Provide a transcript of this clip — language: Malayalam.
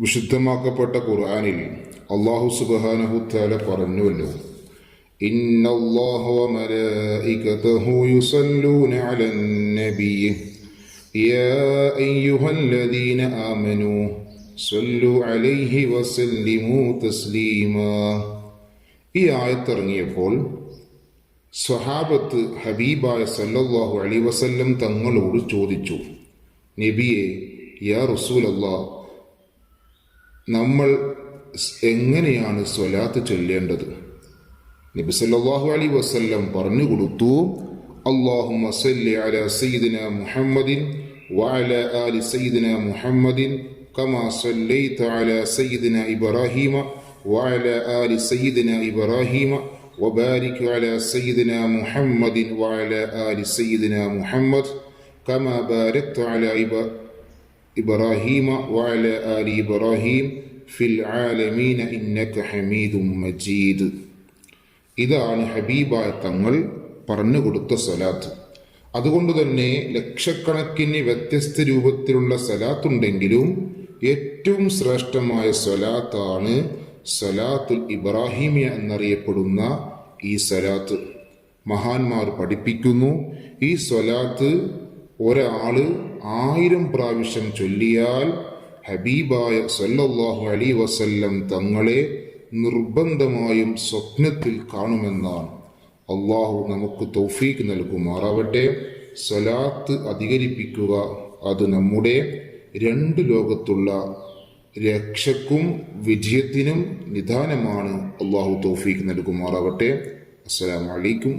വിശുദ്ധമാക്കപ്പെട്ട ഖുർആനിൽ അല്ലാഹു സുബ്ഹാനഹു തആല പറഞ്ഞുവല്ലോ, ഇന്നല്ലാഹ വമലായികതഹു യുസല്ലൂന അലൻ നബിയ്യ് യാ അയ്യുഹല്ലദീന ആമനൂ സ്വല്ലു അലൈഹി വസല്ലിമൂ തസ്ലീമാ. ഈ ആയത്തിറങ്ങിയപ്പോൾ സ്വഹാബത്ത് ഹബീബായ സല്ലല്ലാഹു അലൈഹി വസല്ലം തങ്ങളോട് ചോദിച്ചു, നബിയെ, യാ റസൂലല്ലാഹ്, നമ്മൾ എങ്ങനെയാണ് സ്വലാത്ത് ചൊല്ലേണ്ടത്? നബി സല്ലല്ലാഹു അലൈഹി വസല്ലം പറഞ്ഞു കൊടുത്തു, അല്ലാഹുമ്മ സല്ലി അലാ സയ്യിദിനാ മുഹമ്മദിൻ വഅലാ ആലി സയ്യിദിനാ മുഹമ്മദിൻ കമാ സല്ലൈത അലാ സയ്യിദിനാ ഇബ്രാഹീമ വഅലാ ആലി സയ്യിദിനാ ഇബ്രാഹീമ വബാരിക് അലാ സയ്യിദിനാ മുഹമ്മദിൻ വഅലാ ആലി സയ്യിദിനാ മുഹമ്മദ് കമാ ബാരക്ത അലാ ഇബ്രാഹീമ വഅലാ ആലി ഇബ്രാഹീം ഫിൽ ആലമീന ഇന്നക ഹമീദും മജീദ്. ഇതാണ് ഹബീബായ തങ്ങൾ പറഞ്ഞുകൊടുത്ത സ്വലാത്ത്. അതുകൊണ്ട് തന്നെ ലക്ഷക്കണക്കിന് വ്യത്യസ്ത രൂപത്തിലുള്ള സ്വലാത്തുണ്ടെങ്കിലും ഏറ്റവും ശ്രേഷ്ഠമായ സ്വലാത്താണ് സ്വലാത്തുൽ ഇബ്രാഹിമിയ എന്നറിയപ്പെടുന്ന ഈ സ്വലാത്ത്. മഹാന്മാർ പഠിപ്പിക്കുന്നു, ഈ സ്വലാത്ത് ഒരാള് 1000 പ്രാവശ്യം ചൊല്ലിയാൽ ഹബീബായ സല്ലല്ലാഹു അലൈഹി വസല്ലം തങ്ങളെ നിർബന്ധമായും സ്വപ്നത്തിൽ കാണുമെന്നാണ്. അള്ളാഹു നമുക്ക് തൗഫീഖ് നൽകുമാറാവട്ടെ. സ്വലാത്ത് അധികരിപ്പിക്കുക, അത് നമ്മുടെ 2 ലോകത്തുള്ള രക്ഷക്കും വിജയത്തിനും നിദാനമാണ്. അള്ളാഹു തൗഫീഖ് നൽകുമാറാവട്ടെ. അസ്സലാമു അലൈക്കും.